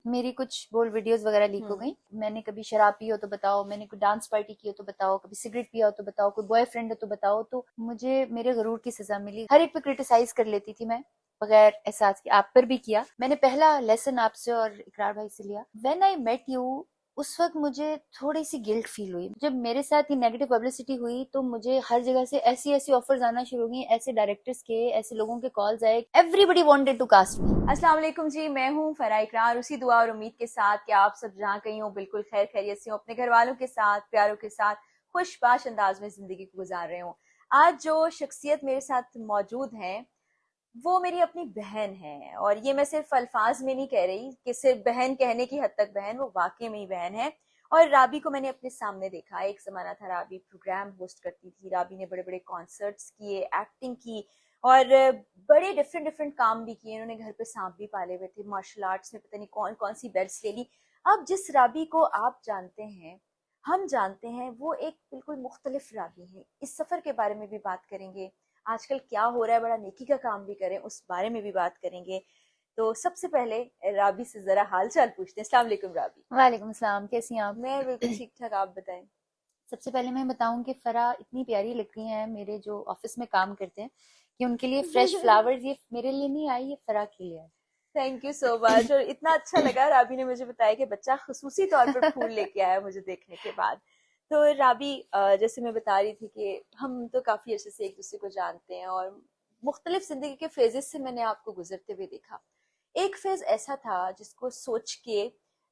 میری کچھ bold videos وغیرہ لیک ہو گئی. میں نے کبھی شراب پی ہو تو بتاؤ, میں نے کوئی ڈانس پارٹی کی ہو تو بتاؤ, کبھی سگریٹ پیا ہو تو بتاؤ, کوئی بوائے فرینڈ ہو تو بتاؤ. تو مجھے میرے غرور کی سزا ملی. ہر ایک پہ کرٹیسائز کر لیتی تھی میں بغیر احساس کے. آپ پر بھی کیا. میں نے پہلا لیسن آپ سے اور اقرار بھائی سے لیا. وین آئی میٹ یو, اس وقت مجھے تھوڑی سی گلٹ فیل ہوئی. جب میرے ساتھ یہ نیگیٹو پبلسٹی ہوئی تو مجھے ہر جگہ سے ایسی آفرز آنا شروع ہو گئی, ایسے ڈائریکٹرز کے, ایسے لوگوں کے کالز آئے. Everybody wanted to cast me. السلام علیکم جی, میں ہوں فرح اقرار. اسی دعا اور امید کے ساتھ کہ آپ سب جہاں کہیں ہوں بالکل خیر خیریت سے ہوں, اپنے گھر والوں کے ساتھ, پیاروں کے ساتھ خوش باش انداز میں زندگی کو گزار رہے ہوں. آج جو شخصیت میرے ساتھ موجود ہیں وہ میری اپنی بہن ہے, اور یہ میں صرف الفاظ میں نہیں کہہ رہی کہ صرف بہن کہنے کی حد تک بہن, وہ واقعی میں ہی بہن ہے. اور رابی کو میں نے اپنے سامنے دیکھا. ایک زمانہ تھا رابی پروگرام ہوسٹ کرتی تھی, رابی نے بڑے بڑے کانسرٹس کیے, ایکٹنگ کی, اور بڑے ڈفرینٹ کام بھی کیے. انہوں نے گھر پہ سانپ بھی پالے ہوئے تھے, مارشل آرٹس میں پتہ نہیں کون کون سی بیلٹس لے لی. اب جس رابی کو آپ جانتے ہیں, ہم جانتے ہیں, وہ ایک بالکل مختلف رابی ہے. اس سفر کے بارے میں بھی بات کریں گے, آج کل کیا ہو رہا ہے, بڑا نیکی کا کام بھی کریں, اس بارے میں بھی بات کریں گے. تو سب سے پہلے رابی سے ذرا حال چال پوچھتے ہیں. السلام علیکم رابی. وعلیکم السلام, کیسی ہیں آپ؟ میں بالکل ٹھیک ٹھاک, آپ بتائیں. سب سے پہلے میں بتاؤں کہ فرح اتنی پیاری لگتی ہیں میرے جو آفس میں کام کرتے ہیں کہ ان کے لیے فریش فلاورز یہ میرے لیے نہیں آئی, یہ فرح کے لیے آئی. تھینک یو سو مچ. اور اتنا اچھا لگا, رابی نے مجھے بتایا کہ بچہ خصوصی طور پر پھول لے کے آیا مجھے دیکھنے کے بعد. تو رابی, جیسے میں بتا رہی تھی کہ ہم تو کافی عرصے سے ایک دوسرے کو جانتے ہیں, اور مختلف زندگی کے فیزز سے میں نے آپ کو گزرتے ہوئے دیکھا. ایک فیز ایسا تھا جس کو سوچ کے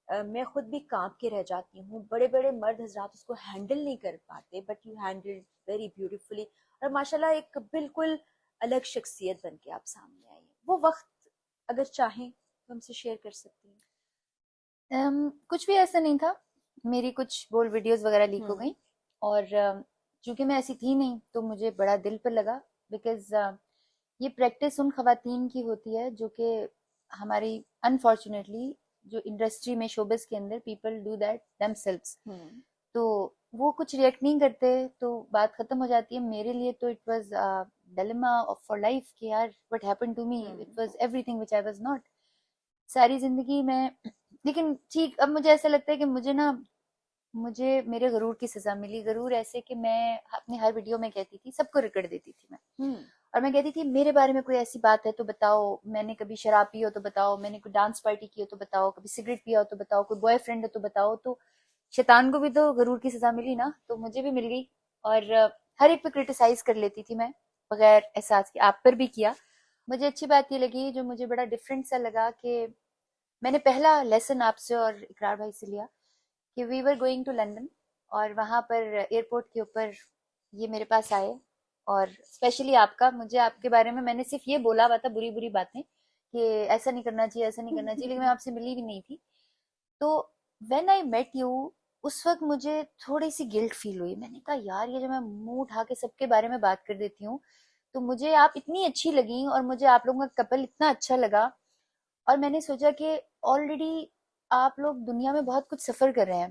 میں خود بھی کانپ کے رہ جاتی ہوں. بڑے بڑے مرد حضرات اس کو ہینڈل نہیں کر پاتے, but you handle very beautifully, اور ماشاءاللہ ایک بالکل الگ شخصیت بن کے آپ سامنے آئی ہیں. وہ وقت اگر چاہیں تو ہم سے شیئر کر سکتی ہیں. کچھ بھی ایسا نہیں تھا. میری کچھ بولڈ ویڈیوز وغیرہ لیک ہو گئی, اور چونکہ میں ایسی تھی نہیں تو مجھے بڑا دل پر لگا, بیکاز یہ پریکٹس ان خواتین کی ہوتی ہے جو کہ ہماری انفارچونیٹلی جو انڈسٹری میں شوبز کے اندر people do that themselves, تو وہ کچھ ریئیکٹ نہیں کرتے تو بات ختم ہو جاتی ہے. میرے لیے تو it was dilemma for life کہ یار what happen to me, it was everything which I was not ساری زندگی میں. لیکن ٹھیک, اب مجھے ایسا لگتا ہے کہ مجھے میرے غرور کی سزا ملی. غرور ایسے کہ میں اپنی ہر ویڈیو میں کہتی تھی, سب کو ریکارڈ دیتی تھی میں, اور میں کہتی تھی میرے بارے میں کوئی ایسی بات ہے تو بتاؤ, میں نے کبھی شراب پی ہو تو بتاؤ, میں نے کوئی ڈانس پارٹی کی ہو تو بتاؤ, کبھی سگریٹ پیا ہو تو بتاؤ, کوئی بوائے فرینڈ ہو تو بتاؤ. تو شیطان کو بھی تو غرور کی سزا ملی نا, تو مجھے بھی مل گئی. اور ہر ایک پہ کرٹیسائز کر لیتی تھی میں بغیر احساس کے. آپ پر بھی کیا. مجھے اچھی بات یہ لگی, جو مجھے بڑا ڈفرینٹ سا لگا, کہ میں نے پہلا لیسن آپ سے اور اقرار بھائی سے لیا کہ وی ور گوئنگ ٹو لنڈن, اور وہاں پر ایئرپورٹ کے اوپر یہ میرے پاس آئے, اور اسپیشلی آپ کا, مجھے آپ کے بارے میں نے صرف یہ بولا ہوا تھا بری باتیں کہ ایسا نہیں کرنا چاہیے, ایسا نہیں کرنا چاہیے, لیکن میں آپ سے ملی بھی نہیں تھی. تو وین آئی میٹ یو, اس وقت مجھے تھوڑی سی گلٹ فیل ہوئی. میں نے کہا یار یہ جو میں منہ اٹھا کے سب کے بارے میں بات کر دیتی ہوں, تو مجھے آپ اتنی اچھی لگیں, اور مجھے آپ لوگوں کا کپل اتنا اچھا لگا, اور میں نے سوچا کہ آلریڈی آپ لوگ دنیا میں بہت کچھ سفر کر رہے ہیں,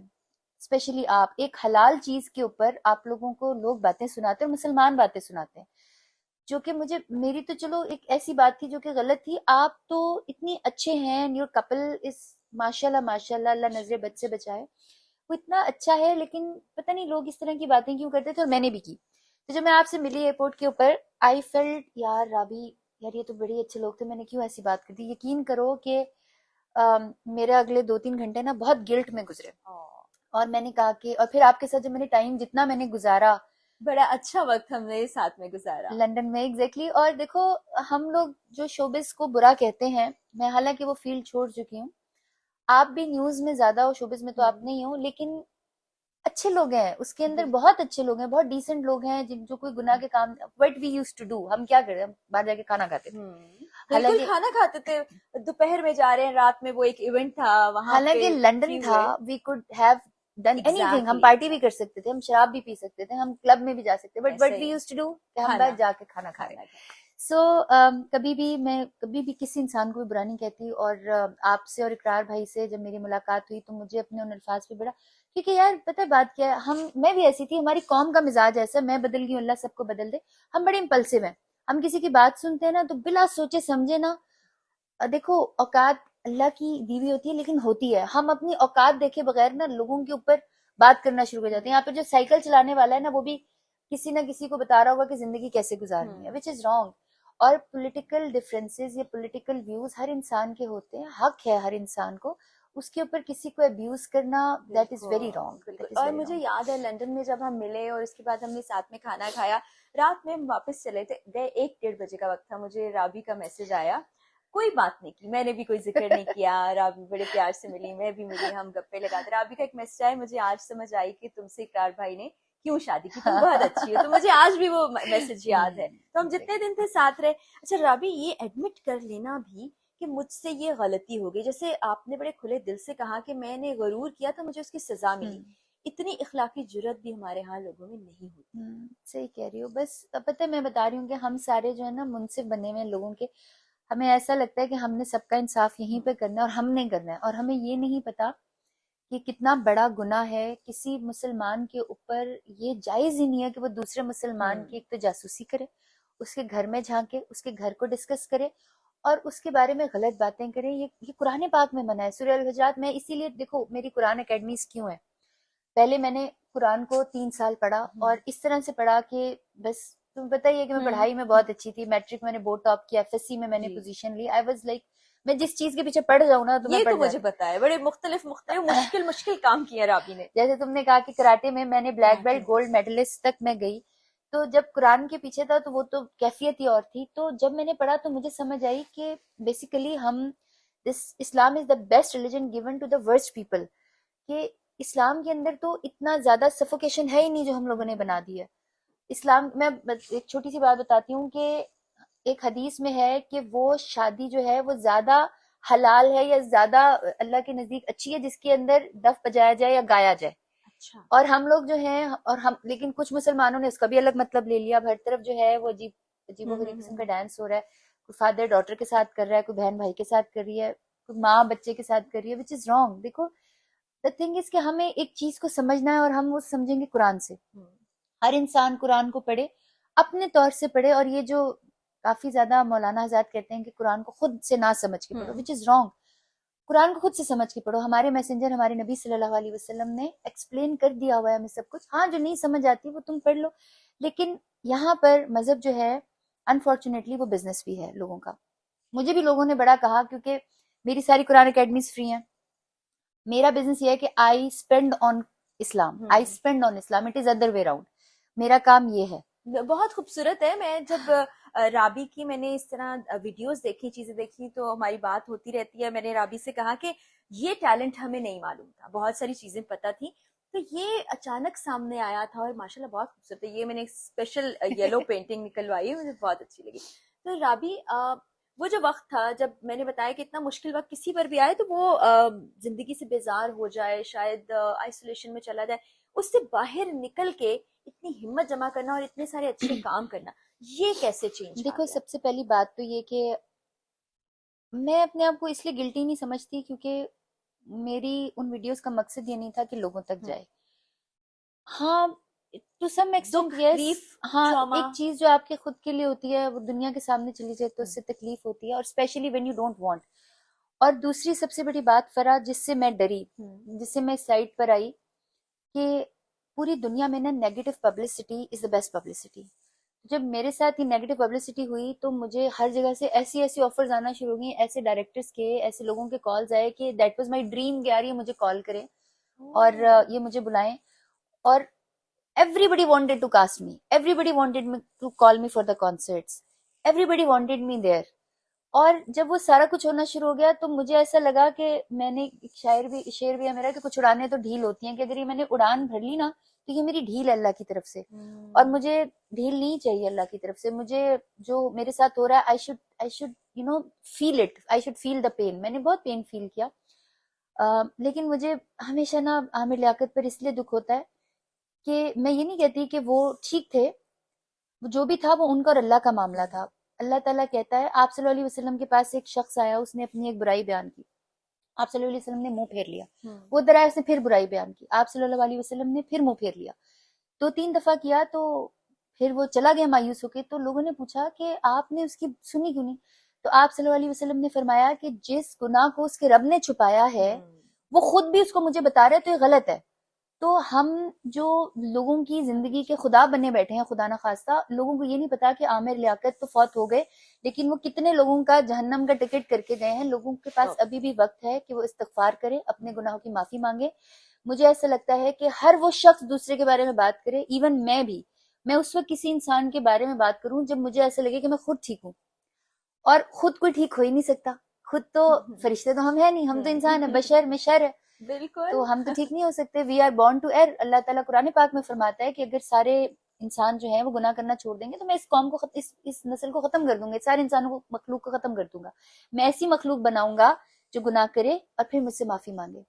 اسپیشلی آپ ایک حلال چیز کے اوپر آپ لوگوں کو لوگ باتیں سناتے ہیں, مسلمان باتیں سناتے ہیں, جو کہ مجھے, میری تو چلو ایک ایسی بات تھی جو کہ غلط تھی. آپ تو اتنی اچھے ہیں, یور کپل اس ماشاءاللہ اللہ نظر بد سے بچائے, وہ اتنا اچھا ہے, لیکن پتہ نہیں لوگ اس طرح کی باتیں کیوں کرتے تھے, اور میں نے بھی کی. تو جب میں آپ سے ملی ایئرپورٹ کے اوپر, آئی فیلٹ یار رابی, یار یہ تو بڑے اچھے لوگ تھے, میں نے کیوں ایسی بات کر دی. یقین کرو کہ میرے اگلے 2-3 گھنٹے نا بہت گلٹ میں گزرے, اور میں نے کہا کہ, اور پھر آپ کے ساتھ جب میں نے ٹائم جتنا میں نے گزارا, بڑا اچھا وقت ہم نے ساتھ میں گزارا لندن میں. ایگزیکٹلی. اور دیکھو ہم لوگ جو شوبز کو برا کہتے ہیں, میں حالانکہ وہ فیلڈ چھوڑ چکی ہوں, آپ بھی نیوز میں زیادہ ہو, شوبز میں تو آپ نہیں ہو, لیکن اچھے لوگ ہیں اس کے اندر, بہت اچھے لوگ ہیں, بہت ڈیسنٹ لوگ ہیں, جو کوئی گناہ کے کام. What we use to do, ہم کیا کرتے, ہم باہر جا کے کھانا کھاتے تھے, بالکل کھانا کھاتے تھے, دوپہر میں جا رہے ہیں, رات میں وہ ایک ایونٹ تھا وہاں, حالانکہ لندن تھا, we could have done anything, ہم پارٹی بھی کر سکتے تھے, ہم شراب بھی پی سکتے تھے, ہم کلب میں بھی جا سکتے, but what we use to do کہ ہم باہر جا کے کھانا کھا رہے ہیں. سو کبھی بھی کسی انسان کو بھی برا نہیں کہتی. اور آپ سے اور اقرار بھائی سے جب میری ملاقات ہوئی تو مجھے اپنے ان الفاظ پہ بڑا, کیونکہ یار پتہ بات کیا ہے, میں بھی ایسی تھی, ہماری قوم کا مزاج ایسا, میں بدل گئی, اللہ سب کو بدل دے. ہم بڑے امپلسو ہیں, ہم کسی کی بات سنتے ہیں نا تو بلا سوچے سمجھے نا, دیکھو اوقات اللہ کی دیوی ہوتی ہے لیکن ہوتی ہے. ہم اپنی اوقات دیکھے بغیر نا لوگوں کے اوپر بات کرنا شروع کر جاتے ہیں. یہاں پہ جو سائیکل چلانے والا ہے نا وہ بھی کسی نہ کسی کو بتا رہا ہوگا کہ زندگی کیسے گزارنی ہے, وچ از رانگ. اور پولیٹیکل ڈفرینسز یا پولیٹیکل ویوز ہر انسان کے ہوتے ہیں, حق ہے ہر انسان کو, اس کے اوپر کسی کو ابیوز کرنا دیٹ از ویری رانگ. اور مجھے یاد ہے لندن میں جب ہم ملے اور اس کے بعد ہم نے ساتھ میں کھانا کھایا, رات میں ہم واپس چلے تھے, 1-1:30 بجے کا وقت تھا, مجھے رابی کا میسج آیا, کوئی بات نہیں کی, میں نے بھی کوئی ذکر نہیں کیا, رابی بڑے پیار سے ملی, میں بھی ملی, ہم گپے لگاتے. رابی کا ایک میسج آیا, مجھے آج سمجھ آئی کہ تم سے اقرار بھائی نے کیوں شادی کی, تم بہت اچھی ہو. تو مجھے آج بھی وہ میسج یاد ہے. تو ہم جتنے دن تھے ساتھ رہے. اچھا رابی, یہ ایڈمٹ کر لینا بھی کہ مجھ سے یہ غلطی ہو گئی, جیسے آپ نے بڑے کھلے دل سے کہا کہ میں نے غرور کیا تو مجھے اس کی سزا ملی, اتنی اخلاقی جرت بھی ہمارے ہاں لوگوں میں نہیں ہوتی. صحیح کہہ رہی ہو. بس پتہ ہے میں بتا رہی ہوں کہ ہم سارے جو ہے نا منصف بنے ہوئے لوگوں کے, ہمیں ایسا لگتا ہے کہ ہم نے سب کا انصاف یہیں پہ کرنا ہے اور ہم نے کرنا ہے, اور ہمیں یہ نہیں پتا کہ کتنا بڑا گناہ ہے کسی مسلمان کے اوپر. یہ جائز ہی نہیں ہے کہ وہ دوسرے مسلمان کی ایک تو جاسوسی کرے, اس کے گھر میں جھانکے, اس کے گھر کو ڈسکس کرے اور اس کے بارے میں غلط باتیں کرے. یہ قرآن پاک میں منع ہے, سورہ الحجرات میں. اسی لیے دیکھو میری قرآن اکیڈمیز کیوں ہے, پہلے میں نے قرآن کو 3 سال پڑھا اور اس طرح سے پڑھا کہ بس تمہیں پتہ ہی ہے کہ میں پڑھائی میں بہت اچھی تھی. میٹرک میں نے بورڈ ٹاپ کیا, FSC میں نے پوزیشن لی. آئی واز لائک میں جس چیز کے پیچھے پڑ جاؤں نا تو میں یہ پڑ تو مجھے جاتی. پتا ہے, بڑے مختلف مشکل کام کیے رابی نے. جیسے تم نے کہا کہ کراٹے میں نے بلیک بیلٹ گولڈ میڈلسٹ تک میں گئی, تو جب قرآن کے پیچھے تھا تو وہ تو کیفیت ہی اور تھی. تو جب میں نے پڑھا تو مجھے سمجھ آئی کہ basically Islam is the best religion given to the worst people. کہ اسلام کے اندر تو اتنا زیادہ سفوکیشن ہے ہی نہیں جو ہم لوگوں نے بنا دی ہے. اسلام میں ایک چھوٹی سی بات بتاتی ہوں کہ ایک حدیث میں ہے کہ وہ شادی جو ہے وہ زیادہ حلال ہے یا زیادہ اللہ کے نزدیک اچھی ہے جس کے اندر دف بجایا جائے یا گایا جائے. اچھا. اور ہم لوگ جو ہیں اور ہم, لیکن کچھ مسلمانوں نے اس کا بھی الگ مطلب لے لیا. اب ہر طرف جو ہے وہ عجیب و غریب قسم کا ڈانس ہو رہا ہے. کوئی فادر ڈاٹر کے ساتھ کر رہا ہے, کوئی بہن بھائی کے ساتھ کر رہی ہے, کوئی ماں بچے کے ساتھ کر رہی ہے, وچ از رانگ. دیکھو the thing is کہ ہمیں ایک چیز کو سمجھنا ہے اور ہم وہ سمجھیں گے قرآن سے. ہر انسان قرآن کو پڑھے, اپنے طور سے پڑھے. اور یہ جو کافی زیادہ مولانا حضرات کہتے ہیں کہ قرآن کو خود سے نہ سمجھ کے پڑھو, which is wrong. قرآن کو خود سے سمجھ کے پڑھو. ہمارے میسنجر ہمارے نبی صلی اللہ علیہ وسلم نے ایکسپلین کر دیا ہوا ہے ہمیں سب کچھ. ہاں جو نہیں سمجھ آتی وہ تم پڑھ لو, لیکن یہاں پر مذہب جو ہے انفارچونیٹلی وہ بزنس بھی ہے لوگوں کا. مجھے بھی لوگوں نے بڑا کہا کیونکہ میری ساری قرآن اکیڈمیز فری ہیں. میرا بزنس یہ ہے کہ I spend on Islam, I spend on Islam, it is other way round. میرا کام یہ ہے. بہت خوبصورت ہے. میں جب رابی کی میں نے اس طرح ویڈیوز دیکھی, چیزیں دیکھی, تو ہماری بات ہوتی رہتی ہے. میں نے رابی سے کہا کہ یہ ٹیلنٹ ہمیں نہیں معلوم تھا, بہت ساری چیزیں پتہ تھی, تو یہ اچانک سامنے آیا تھا اور ماشاءاللہ بہت خوبصورت ہے. یہ میں نے ایک اسپیشل یلو پینٹنگ نکلوائی, مجھے بہت اچھی لگی. تو رابی, وہ جو وقت تھا جب میں نے بتایا کہ اتنا مشکل وقت کسی پر بھی آئے تو وہ زندگی سے بیزار ہو جائے, شاید آئسولیشن میں چلا جائے, اس سے باہر نکل کے اتنی ہمت جمع کرنا اور اتنے سارے اچھے کام کرنا, یہ کیسے چینج؟ دیکھو سب سے پہلی بات تو یہ کہ میں اپنے آپ کو اس لیے گلٹی نہیں سمجھتی کیونکہ میری ان ویڈیوز کا مقصد یہ نہیں تھا کہ لوگوں تک جائے. ہاں ٹو سم ایکسٹینٹ یس, ہاں ایک چیز جو آپ کے خود کے لیے ہوتی ہے وہ دنیا کے سامنے چلی جائے تو اس سے تکلیف ہوتی ہے, اور especially when you don't want. اور دوسری سب سے بڑی بات فرا جس سے میں ڈری, جس سے میں اس سائٹ پر آئی, کہ پوری دنیا میں نا negative publicity is the best publicity. جب میرے ساتھ یہ نیگیٹو پبلسٹی ہوئی تو مجھے ہر جگہ سے ایسی آفرز آنا شروع ہو گئی, ایسے ڈائریکٹرز کے, ایسے لوگوں کے کالز آئے کہ دیٹ واز مائی ڈریم کہ یار یہ مجھے کال کریں اور یہ مجھے بلائیں. اور everybody wanted to cast me, everybody wanted me to call me for the concerts, everybody wanted me there. اور جب وہ سارا کچھ ہونا شروع ہو گیا تو مجھے ایسا لگا کہ میں نے ایک شعر بھی ہے میرا کہ کچھ اڑانے تو ڈھیل ہوتی ہیں, کہ اگر یہ میں نے اڑان بھر لی نا تو یہ میری ڈھیل ہے اللہ کی طرف سے, اور مجھے ڈھیل نہیں چاہیے اللہ کی طرف سے. مجھے جو میرے ساتھ ہو رہا ہے I should you know feel it, I should feel the pain. میں نے بہت پین فیل کیا, لیکن مجھے ہمیشہ نا عامر لیاقت پر اس لیے دکھ ہوتا ہے کہ میں یہ نہیں کہتی کہ وہ ٹھیک تھے, جو بھی تھا وہ ان کا اور اللہ کا معاملہ تھا. اللہ تعالیٰ کہتا ہے, آپ صلی اللہ علیہ وسلم کے پاس ایک شخص آیا, اس نے اپنی ایک برائی بیان کی, آپ صلی اللہ علیہ وسلم نے منہ پھیر لیا. وہ ادھر آیا, اس نے پھر برائی بیان کی, آپ صلی اللہ علیہ وسلم نے پھر منہ پھیر لیا. 2-3 دفعہ کیا تو پھر وہ چلا گیا مایوس ہو کے. تو لوگوں نے پوچھا کہ آپ نے اس کی سنی کیوں نہیں؟ تو آپ صلی اللہ علیہ وسلم نے فرمایا کہ جس گناہ کو اس کے رب نے چھپایا ہے وہ خود بھی اس کو مجھے بتا رہے تو یہ غلط ہے. تو ہم جو لوگوں کی زندگی کے خدا بنے بیٹھے ہیں, خدا نخواستہ لوگوں کو یہ نہیں پتا کہ عامر لیاقت تو فوت ہو گئے, لیکن وہ کتنے لوگوں کا جہنم کا ٹکٹ کر کے گئے ہیں. لوگوں کے پاس ابھی بھی وقت ہے کہ وہ استغفار کریں, اپنے گناہوں کی معافی مانگے. مجھے ایسا لگتا ہے کہ ہر وہ شخص دوسرے کے بارے میں بات کرے, ایون میں بھی, میں اس وقت کسی انسان کے بارے میں بات کروں جب مجھے ایسا لگے کہ میں خود ٹھیک ہوں, اور خود کوئی ٹھیک ہو ہی نہیں سکتا. خود تو فرشتے تو ہم ہیں نہیں, ہم تو انسان ہیں, بشر میں شر ہے, بالکل. تو ہم تو ٹھیک نہیں ہو سکتے. We are born to err. Allah تعالیٰ قرآن پاک میں فرماتا ہے کہ اگر سارے انسان جو ہیں وہ گناہ کرنا چھوڑ دیں گے تو میں اس قوم کو اس نسل کو ختم کر دوں گا, سارے انسانوں کو, مخلوق کو ختم کر دوں گا. میں ایسی مخلوق بناؤں گا جو گناہ کرے اور پھر مجھ سے معافی مانگے.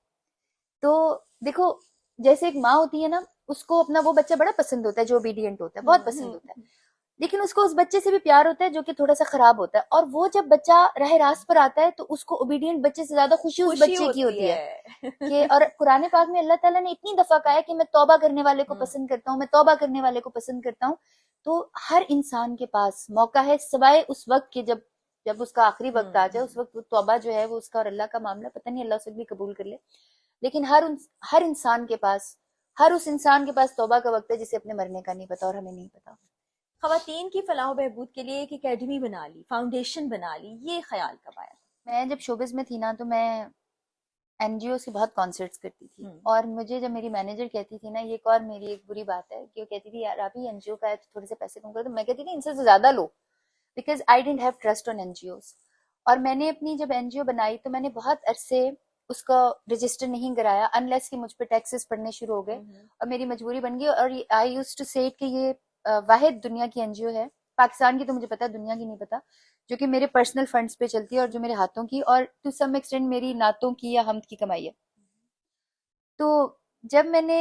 تو دیکھو, جیسے ایک ماں ہوتی ہے نا, اس کو اپنا وہ بچہ بڑا پسند ہوتا ہے جو اوبیڈینٹ ہوتا ہے, بہت پسند ہوتا ہے, لیکن اس کو اس بچے سے بھی پیار ہوتا ہے جو کہ تھوڑا سا خراب ہوتا ہے. اور وہ جب بچہ راہ راست پر آتا ہے تو اس کو اوبیڈینٹ بچے سے زیادہ خوشی اس بچے کی ہوتی ہے کہ, اور قرآن پاک میں اللہ تعالیٰ نے اتنی دفعہ کہا ہے کہ میں توبہ کرنے والے کو پسند کرتا ہوں, میں توبہ کرنے والے کو پسند کرتا ہوں. تو ہر انسان کے پاس موقع ہے, سوائے اس وقت کہ جب اس کا آخری وقت آ جائے, اس وقت توبہ جو ہے وہ اس کا اور اللہ کا معاملہ, پتہ نہیں اللہ سے بھی قبول کر لے. لیکن ہر انسان کے پاس, ہر اس انسان کے پاس توبہ کا وقت ہے جسے اپنے مرنے کا نہیں پتا, اور ہمیں نہیں پتا. خواتین کی فلاح و بہبود کے لیے ایک اکیڈمی بنا لی, فاؤنڈیشن بنا لی, یہ خیال کب آیا؟ میں جب شوبز میں تھی نا تو میں این جی او سے بہت کانسرٹس کرتی تھی, اور مجھے جب میری مینیجر کہتی تھی نا, یہ ایک اور میری ایک بری بات ہے کہ وہ کہتی تھی یار آپ ہی این جی او کا ہے تو تھوڑے سے پیسے کم کرو, تو میں کہتی تھی ان سے زیادہ love, because I don't have trust on N G Os. اور میں نے اپنی جب این جی او بنائی تو میں نے بہت عرصے اس کا رجسٹر نہیں کرایا, انلیس کہ مجھ پہ ٹیکسز پڑنے شروع ہو گئے اور میری مجبوری بن گئی. اور آئی یوز ٹو سے کہ یہ واحد دنیا کی این جی او ہے, پاکستان کی تو مجھے پتا, دنیا کی نہیں پتا, جو کہ میرے پرسنل فنڈز پہ چلتی ہے اور جو میرے ہاتھوں کی اور ٹو سم ایکسٹینٹ میری نعتوں کی یا حمد کی کمائی ہے. تو جب میں نے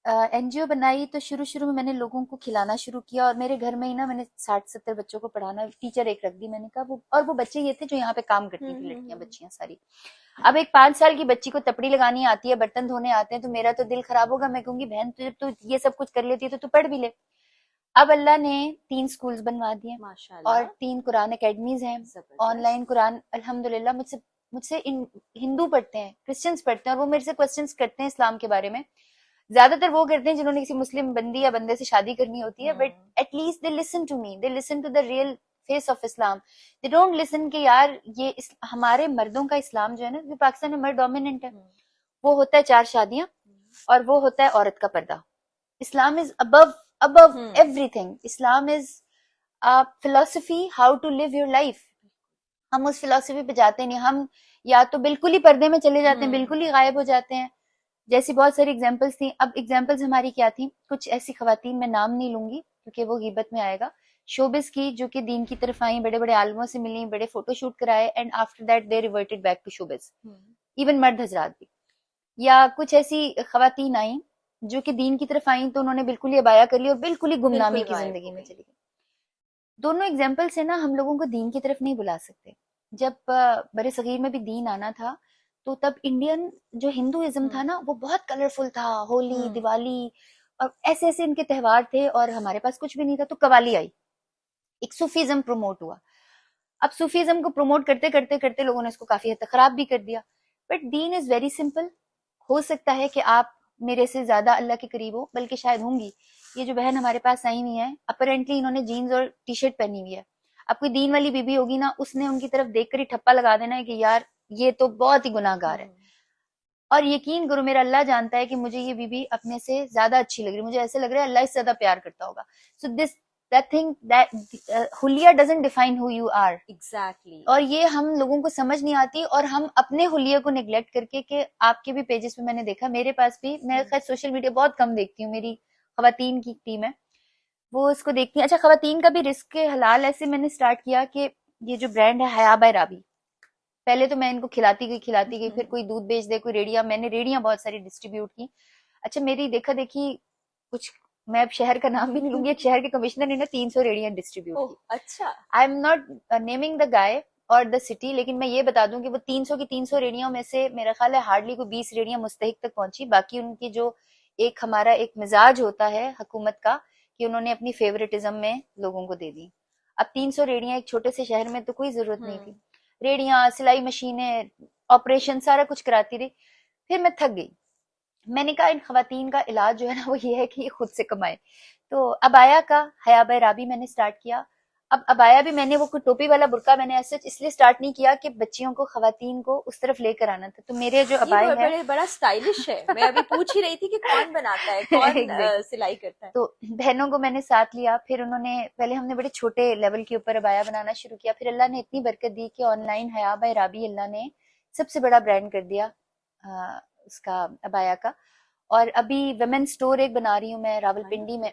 این جی او بنائی تو شروع میں نے لوگوں کو کھلانا شروع کیا, اور میرے گھر میں ہی نا میں نے 60-70 بچوں کو پڑھانا, ٹیچر ایک رکھ دی میں نے کہا وہ, اور وہ بچے یہ تھے جو یہاں پہ کام کرتی تھی, لڑکیاں بچیاں ساری. اب ایک 5 سال کی بچی کو تپڑی لگانی آتی ہے, برتن دھونے آتے ہیں, تو میرا تو دل خراب ہوگا, میں کہوں گی بہن جب تو یہ سب کچھ کر لیتی ہے تو پڑھ بھی لے. اب اللہ نے 3 سکولز بنوا دیے اور 3 قرآن اکیڈمیز ہیں, آن لائن قرآن. الحمدللہ مجھ سے ہندو پڑھتے ہیں, کرسچنس پڑھتے ہیں, اور وہ میرے سے کوسچنس کرتے ہیں اسلام کے بارے میں. زیادہ تر وہ کرتے ہیں جنہوں نے کسی مسلم بندی یا بندے سے شادی کرنی ہوتی ہے, but at least they listen to me, they listen to the real face of Islam. They don't listen کہ یار یہ ہمارے مردوں کا اسلام جو ہے نا, جو پاکستان میں مرد ڈومیننٹ ہے, وہ ہوتا ہے 4 شادیاں اور وہ ہوتا ہے عورت کا پردہ. اسلام از above everything. Islam is philosophy how to live your life. ہم اس فلسفی پہ جاتے نہیں, ہم یا تو بالکل ہی پردے میں چلے جاتے ہیں, بالکل ہی غائب ہو جاتے ہیں. جیسی بہت ساری ایگزامپلس تھیں. اب ایگزامپلس ہماری کیا تھیں, کچھ ایسی خواتین, میں نام نہیں لوں گی کیونکہ وہ غیبت میں آئے گا, شوبز کی, جو کہ دین کی طرف آئیں, بڑے بڑے عالموں سے ملیں, بڑے فوٹو شوٹ کرائے, and after that they reverted back to showbiz. Even مرد حضرات بھی. یا کچھ ایسی خواتین آئیں جو کہ دین کی طرف آئیں تو انہوں نے بالکل ہی ابایا کر لی اور بالکل ہی گمنامی کی زندگی میں چلی گئی. دونوں ایگزامپل سے نا ہم لوگوں کو دین کی طرف نہیں بلا سکتے. جب برے صغیر میں بھی دین آنا تھا تو تب انڈین جو ہندوازم تھا نا وہ بہت کلرفل تھا, ہولی, دیوالی اور ایسے ایسے ان کے تہوار تھے, اور ہمارے پاس کچھ بھی نہیں تھا. تو قوالی آئی, ایک صوفیزم پروموٹ ہوا. اب صوفیزم کو پروموٹ کرتے کرتے کرتے لوگوں نے اس کو کافی حد تک خراب بھی کر دیا. But deen is very simple. ہو سکتا ہے کہ آپ میرے سے زیادہ اللہ کے قریب ہو, بلکہ شاید ہوں گی. یہ جو بہن ہمارے پاس آئی ہوئی ہیں, اپرنٹلی انہوں نے جینز اور ٹی شرٹ پہنی ہوئی ہے. اب کوئی دین والی بیوی ہوگی نا, اس نے ان کی طرف دیکھ کر ہی ٹھپا لگا دینا ہے کہ یار یہ تو بہت ہی گناہ گار ہے. اور یقین کرو میرا اللہ جانتا ہے کہ مجھے یہ بیوی اپنے سے زیادہ اچھی لگ رہی ہے, مجھے ایسے لگ رہا ہے اللہ اس سے زیادہ پیار کرتا ہوگا. سو دس that thing that حلیہ doesn't define who you are. Exactly. اور یہ ہم لوگوں کو سمجھ نہیں آتی, اور ہم اپنے حلیہ کو نیگلیکٹ کر کے, کہ آپ کے بھی پیجز پہ میں نے دیکھا, میرے پاس بھی, میں خیر سوشل میڈیا بہت کم دیکھتی ہوں, میری خواتین کی ٹیم ہے وہ اس کو دیکھتی ہیں. اچھا, خواتین کا بھی رزق حلال ایسے میں نے سٹارٹ کیا کہ یہ جو برانڈ ہے حیا بائی رابی, پہلے تو میں ان کو کھلاتی گئی, پھر کوئی دودھ بیچ دے, کوئی ریڑیاں, میں نے ریڑیاں بہت ساری ڈسٹریبیوٹ کی. اچھا, میری دیکھا دیکھی کچھ, میں اب شہر کا نام بھی نہیں لوں گی, ایک شہر کے کمشنر نے 300 ریڑیاں ڈسٹریبیوٹ کی. اچھا, آئی ایم ناٹ نیمنگ دا گائے اور دا سٹی, لیکن میں یہ بتا دوں کہ وہ 300 کی 300 ریڑیوں میں سے میرا خیال ہے ہارڈلی کو 20 ریڑیاں مستحق تک پہنچی. باقی ان کی جو ایک ہمارا ایک مزاج ہوتا ہے حکومت کا کہ انہوں نے اپنی فیوریٹزم میں لوگوں کو دے دی. اب 300 ریڑیاں ایک چھوٹے سے شہر میں تو کوئی ضرورت نہیں تھی. ریڑیاں, سلائی مشینیں, آپریشن سارا کچھ کراتی رہی. پھر میں تھک گئی. میں نے کہا ان خواتین کا علاج جو ہے نا وہ یہ ہے کہ یہ خود سے کمائے. تو ابایا کا حیا بہ رابی میں نے سٹارٹ کیا. اب ابایا بھی میں نے وہ کوئی ٹوپی والا برقع میں نے ایسے اس لیے سٹارٹ نہیں کیا کہ بچیوں کو, خواتین کو اس طرف لے کر آنا تھا. تو میرے جو ابائے ہیں یہ بڑا سٹائلش ہے. میں ابھی پوچھ ہی رہی تھی کہ کون بناتا ہے, کون سلائی کرتا ہے. تو بہنوں کو میں نے ساتھ لیا. پھر انہوں نے, پہلے ہم نے بڑے چھوٹے لیول کے اوپر ابایا بنانا شروع کیا. پھر اللہ نے اتنی برکت دی کہ آن لائن حیا بہ رابی اللہ نے سب سے بڑا برانڈ کر دیا اس کا, ابایا کا. اور ابھی ویمن سٹور ایک بنا رہی ہوں میں راولپنڈی میں.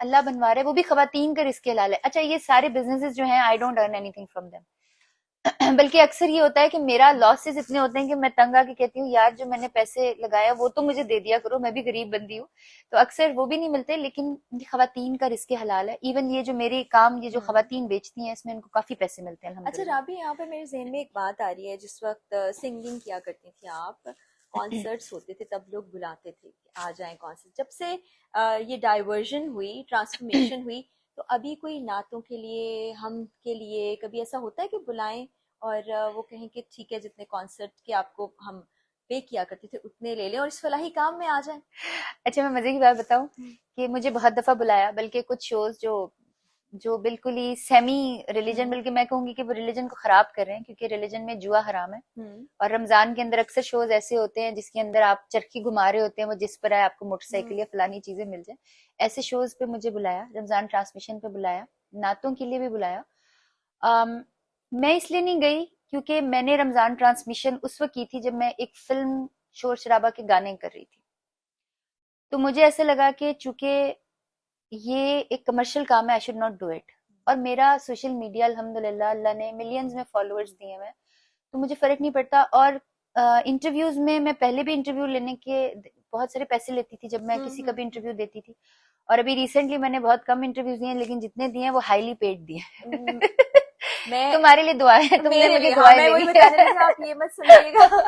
اللہ بنوا رہا ہے, وہ بھی خواتین کا رزق حلال ہے. اچھا یہ سارے بزنسز جو ہیں I don't earn any thing from them, بلکہ اکثر یہ ہوتا ہے کہ میرا لاسز اتنے ہوتے ہیں کہ میں تنگ آ کے کہتی ہوں یار جو میں نے پیسے لگایا وہ تو مجھے دے دیا کرو, میں بھی غریب بندی ہوں. تو اکثر وہ بھی نہیں ملتے, لیکن یہ خواتین کا رزق حلال ہے. ایون یہ جو میرے کام, یہ جو خواتین بیچتی ہیں, اس میں ان کو کافی پیسے ملتے ہیں اچھا رابی, یہاں پہ میرے ذہن میں ایک بات آ رہی ہے. جس وقت سنگنگ کیا کرتی تھی آپ, کانسرٹس ہوتے تھے, تب لوگ بلاتے تھے کہ آ جائیں کانسرٹ. جب سے یہ ڈائیورژن ہوئی, ٹرانسفارمیشن ہوئی, تو ابھی کوئی نعتوں کے لیے, ہم کے لیے کبھی ایسا ہوتا ہے کہ بلائیں اور وہ کہیں کہ ٹھیک ہے جتنے کانسرٹ کے آپ کو ہم پے کیا کرتے تھے اتنے لے لیں اور اس فلاحی کام میں آ جائیں؟ اچھا میں مزے کی بات بتاؤں کہ مجھے بہت دفعہ بلایا, بلکہ کچھ شوز جو بالکل ہی سیمی ریلیجن, بلکہ میں کہوں گی کہ وہ ریلیجن کو خراب کر رہے ہیں, کیونکہ ریلیجن میں جوا حرام ہے. اور رمضان کے اندر اکثر شوز ایسے ہوتے ہیں جس کے اندر آپ چرخی گھما رہے ہوتے ہیں, وہ جس پر آئے آپ کو موٹر سائیکل یا فلانی چیزیں مل جائیں. ایسے شوز پہ مجھے بلایا, رمضان ٹرانسمیشن پہ بلایا, نعتوں کے لیے بھی بلایا. میں اس لیے نہیں گئی کیونکہ میں نے رمضان ٹرانسمیشن اس وقت کی تھی جب میں ایک فلم شور شرابہ کے گانے کر رہی تھی. تو مجھے ایسے لگا کہ چونکہ یہ ایک کمرشل کام ہے, I should not do it. اور میرا سوشل میڈیا الحمدللہ اللہ نے ملینز میں فالوورز دیے ہیں, تو مجھے فرق نہیں پڑتا. اور انٹرویوز میں پہلے بھی انٹرویو لینے کے بہت سارے پیسے لیتی تھی جب میں کسی کا بھی انٹرویو دیتی تھی. اور ابھی ریسنٹلی میں نے بہت کم انٹرویوز دیے ہیں, لیکن جتنے دیے ہیں وہ ہائیلی پیڈ دیے. تمہارے لیے دعائیں, تم نے مجھے دعائیں دینی ہے. آپ یہ مت سمجھیے گا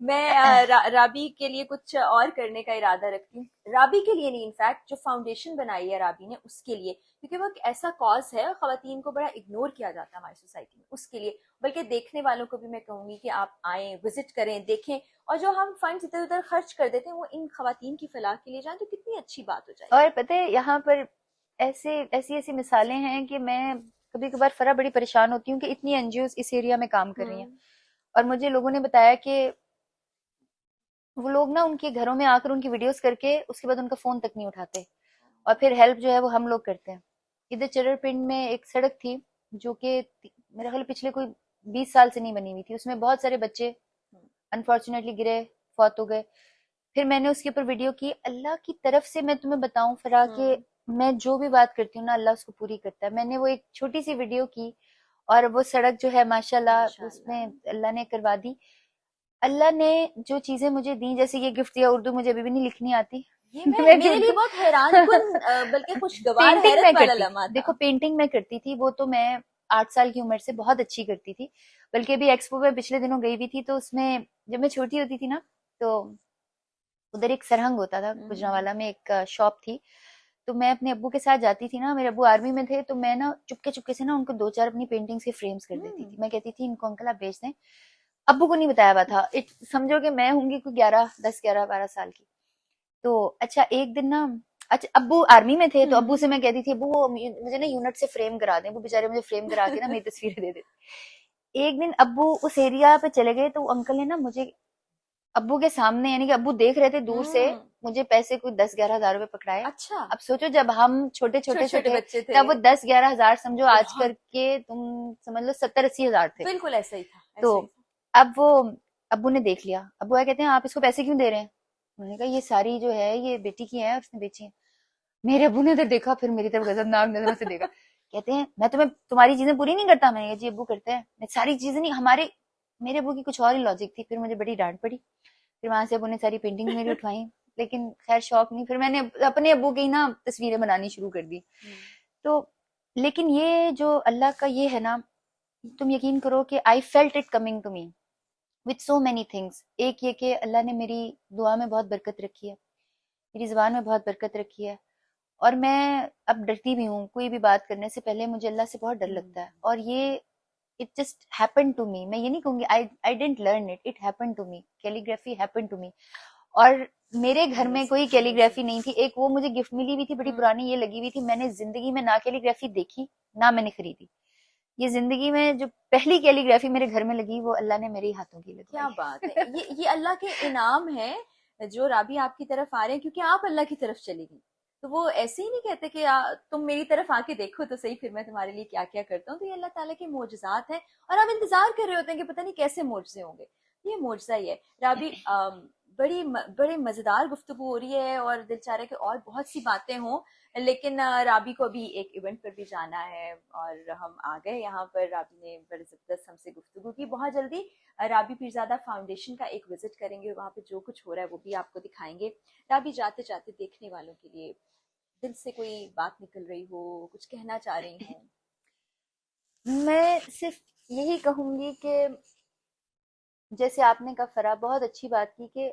میں رابی کے لیے کچھ اور کرنے کا ارادہ رکھتی ہوں. رابی کے لیے نہیں, انفیکٹ جو فاؤنڈیشن بنائی ہے رابی نے اس کے لیے, کیونکہ وہ ایک ایسا کاز ہے, خواتین کو بڑا اگنور کیا جاتا ہے ہماری سوسائٹی میں, اس کے لیے. بلکہ دیکھنے والوں کو بھی میں کہوں گی کہ آپ آئیں, وزٹ کریں, دیکھیں, اور جو ہم فنڈز ادھر ادھر خرچ کر دیتے ہیں وہ ان خواتین کی فلاح کے لیے جائیں تو کتنی اچھی بات ہو جائے. اور پتہ ہے یہاں پر ایسی مثالیں ہیں کہ میں کبھی کبھار فرا بڑی پریشان ہوتی ہوں کہ اتنی این جی اوز اس ایریا میں کام کر رہی ہیں, اور مجھے لوگوں نے بتایا کہ وہ لوگ نا ان کے گھروں میں آ کر ان کی ویڈیوز کر کے اس کے بعد ان کا فون تک نہیں اٹھاتے, اور پھر ہیلپ جو ہے وہ ہم لوگ کرتے ہیں. ادھر چرر پنڈ میں ایک سڑک تھی جو کہ میرا خیال پچھلے کوئی 20 سال سے نہیں بنی ہوئی تھی, اس میں بہت سارے بچے انفارچونیٹلی گرے, فوت ہو گئے. پھر میں نے اس کے اوپر ویڈیو کی. اللہ کی طرف سے میں تمہیں بتاؤں فرا کہ میں جو بھی بات کرتی ہوں نا اللہ اس کو پوری کرتا ہے. میں نے وہ ایک چھوٹی سی ویڈیو کی اور وہ سڑک جو ہے ماشاءاللہ اس میں اللہ نے کروا دی. اللہ نے جو چیزیں مجھے دی, جیسے یہ گفٹ دیا, اردو مجھے ابھی بھی نہیں لکھنی آتی, میرے لیے بہت حیران کن بلکہ خوشگوار حیرت والا لمحہ تھا. دیکھو پینٹنگ میں کرتی تھی, وہ تو میں 8 سال کی عمر سے بہت اچھی کرتی تھی. بلکہ ابھی ایکسپو میں پچھلے دنوں گئی بھی تھی, تو اس میں جب میں چھوٹی ہوتی تھی نا تو ادھر ایک سرہنگ ہوتا تھا, گجرانوالا میں ایک شاپ تھی, تو میں اپنے ابو کے ساتھ جاتی تھی نا, میرے ابو آرمی میں تھے, تو میں نا چپکے سے نا ان کو 2-4 اپنی پینٹنگز کے فریمز کر دیتی تھی. میں کہتی تھی ان کو انکل آپ بیچ دیں. ابو کو نہیں بتایا ہوا تھا, سمجھو کہ میں ہوں گی کوئی 10-11-12 سال کی. تو اچھا ایک دن نا, اچھا ابو آرمی میں تھے, تو ابو سے میں کہتی تھی ابو وہ مجھے نا یونٹ سے فریم کرا دیں. وہ بےچارے مجھے فریم کرا کے نا میری تصویریں دے دیتے. ایک دن ابو اس ایریا پہ چلے گئے, تو انکل نے نا مجھے ابو کے سامنے, یعنی کہ ابو دیکھ رہے تھے دور سے, مجھے پیسے کوئی 10-11 ہزار روپے پکڑائے. اچھا اب سوچو جب ہم چھوٹے بچے تھے تب وہ 10-11 ہزار سمجھو آج کر کے تم سمجھ لو 70-80 ہزار تھے. بالکل ایسا ہی تھا. تو اب وہ ابو نے دیکھ لیا, ابو کہتے ہیں آپ اس کو پیسے کیوں دے رہے ہیں؟ انہوں نے کہا یہ ساری جو ہے یہ بیٹی کی ہے اور اس نے بیچی ہے. میرے ابو نے ادھر دیکھا, پھر میری طرف غضبناک نظروں سے دیکھا. کہتے ہیں میں تمہاری چیزیں پوری نہیں کرتا. میں نے کہا جی ابو کرتے ہیں, میں ساری چیزیں نہیں, میرے ابو کی کچھ اور ہی لاجک تھی. پھر مجھے بڑی ڈانٹ پڑی. پھر وہاں سے ابو نے ساری پینٹنگ میری اٹھوائی, لیکن خیر شوق نہیں. پھر میں نے اپنے ابو کی نا تصویریں بنانی شروع کر دی. تو لیکن یہ جو اللہ کا یہ ہے نا, تم یقین کرو کہ I felt it coming to me with so many things. ایک یہ کہ اللہ نے میری دعا میں بہت برکت رکھی ہے, میری زبان میں بہت برکت رکھی ہے, اور میں اب ڈرتی بھی ہوں، کوئی بھی بات کرنے سے پہلے مجھے اللہ سے بہت ڈر لگتا ہے. اور یہ it just happen to me, میں یہ نہیں کہوں گی I didn't learn it happen to me, calligraphy happen to me. اور میرے گھر میں کوئی کیلیگرافی نہیں تھی. ایک وہ مجھے گفٹ ملی ہوئی تھی بڑی پرانی، یہ لگی ہوئی تھی. میں نے زندگی میں نہ کیلیگرافی دیکھی نہ میں نے خریدی. یہ زندگی میں جو پہلی کیلیگرافی میرے گھر میں لگی وہ اللہ نے میرے ہاتھوں کی لگی. کیا بات ہے، یہ اللہ کے انعام ہے جو رابی آپ کی طرف آ رہے ہیں، کیونکہ آپ اللہ کی طرف چلی گئی. تو وہ ایسے ہی نہیں کہتے کہ تم میری طرف آ کے دیکھو تو صحیح، پھر میں تمہارے لیے کیا کیا کرتا ہوں. تو یہ اللہ تعالیٰ کے معجزات ہیں، اور آپ انتظار کر رہے ہوتے ہیں کہ پتہ نہیں کیسے معجزے ہوں گے. یہ معجزہ ہی ہے. رابی بڑے مزیدار گفتگو ہو رہی ہے، اور دل چاہ رہا ہے کہ اور بہت سی باتیں ہوں، لیکن رابی کو ابھی ایک ایونٹ پر بھی جانا ہے، اور ہم آ گئے یہاں پر. رابی نے بڑے زبردست ہم سے گفتگو کی. بہت جلدی رابی پیرزادہ فاؤنڈیشن کا ایک وزٹ کریں گے، وہاں پہ جو کچھ ہو رہا ہے وہ بھی آپ کو دکھائیں گے. رابی جاتے جاتے دیکھنے والوں کے لیے دل سے کوئی بات نکل رہی ہو، کچھ کہنا چاہ رہی ہوں؟ میں صرف یہی کہوں گی کہ جیسے آپ نے کہا فرا، بہت اچھی بات کی کہ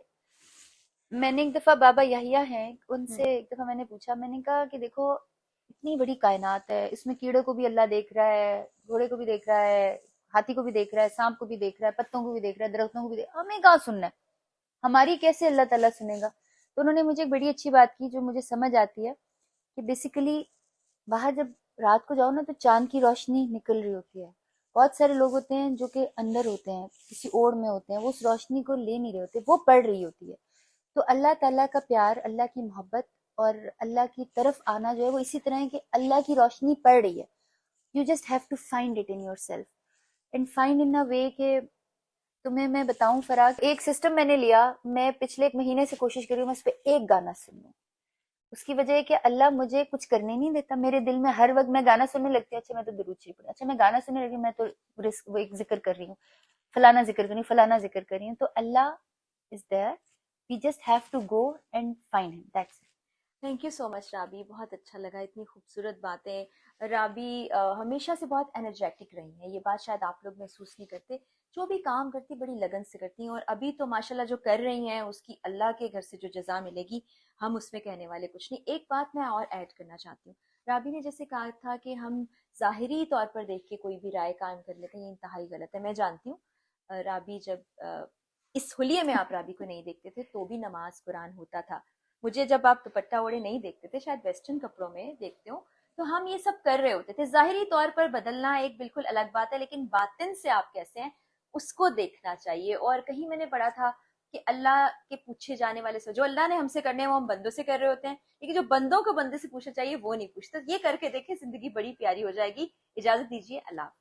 میں نے ایک دفعہ بابا یحییٰ ہیں ان سے ایک دفعہ میں نے پوچھا، میں نے کہا کہ دیکھو اتنی بڑی کائنات ہے، اس میں کیڑے کو بھی اللہ دیکھ رہا ہے، گھوڑے کو بھی دیکھ رہا ہے، ہاتھی کو بھی دیکھ رہا ہے، سانپ کو بھی دیکھ رہا ہے، پتوں کو بھی دیکھ رہا ہے، درختوں کو بھی دیکھ رہا ہے، ہمیں کہاں سننا ہے؟ ہماری کیسے اللہ تعالیٰ سنے گا؟ تو انہوں نے مجھے ایک بڑی اچھی بات کی جو مجھے سمجھ آتی ہے کہ بیسیکلی باہر جب رات کو جاؤ نا تو چاند کی روشنی نکل رہی ہوتی ہے. بہت سارے لوگ ہوتے ہیں جو کہ اندر ہوتے ہیں، کسی اوڑ میں ہوتے ہیں، وہ اس روشنی کو لے نہیں رہے ہوتے، وہ پڑ رہی ہوتی ہے. تو اللہ تعالیٰ کا پیار، اللہ کی محبت اور اللہ کی طرف آنا جو ہے وہ اسی طرح ہے کہ اللہ کی روشنی پڑ رہی ہے. You just have to find it in yourself and find in a way کہ تمہیں میں بتاؤں فراق، ایک سسٹم میں نے لیا، میں پچھلے ایک مہینے سے کوشش کر رہی ہوں میں اس پہ ایک گانا سن لوں. اس کی وجہ ہے کہ اللہ مجھے کچھ کرنے نہیں دیتا. میرے دل میں ہر وقت میں گانا سننے لگتی ہوں، اچھا میں تو درود شریف پڑھی، اچھا میں گانا سننے لگی، میں تو وہ ایک ذکر کر رہی ہوں، فلانا ذکر کر رہی ہوں، فلانا ذکر کر رہی ہوں. تو Allah is there, we just have to go and find him. That's it. Thank you so much Rabi, بہت اچھا لگا، اتنی خوبصورت باتیں. رابی ہمیشہ سے بہت انرجیٹک رہی ہیں، یہ بات شاید آپ لوگ محسوس نہیں کرتے. جو بھی کام کرتی بڑی لگن سے کرتی ہیں، اور ابھی تو ماشاءاللہ جو کر رہی ہیں اس کی اللہ کے گھر سے جو جزا ملے گی، ہم اس میں کہنے والے کچھ نہیں. ایک بات میں اور ایڈ کرنا چاہتی ہوں. رابی نے جیسے کہا تھا کہ ہم ظاہری طور پر دیکھ کے کوئی بھی رائے قائم کر لیتے ہیں، یہ انتہائی غلط ہے. میں جانتی ہوں رابی جب اس حلیے میں آپ رابی کو نہیں دیکھتے تھے تو بھی نماز قرآن ہوتا تھا. مجھے جب آپ دوپٹہ اوڑے نہیں دیکھتے تھے، شاید ویسٹرن کپڑوں میں دیکھتے ہوں، تو ہم یہ سب کر رہے ہوتے تھے. ظاہری طور پر بدلنا ایک بالکل الگ بات ہے، لیکن باطن سے آپ کیسے ہیں اس کو دیکھنا چاہیے. اور کہیں میں نے پڑھا تھا کہ اللہ کے پوچھے جانے والے سے جو اللہ نے ہم سے کرنے ہیں وہ ہم بندوں سے کر رہے ہوتے ہیں، لیکن جو بندوں کو بندے سے پوچھنا چاہیے وہ نہیں پوچھتا. یہ کر کے دیکھیں، زندگی بڑی پیاری ہو جائے گی. اجازت دیجیے، اللہ حافظ.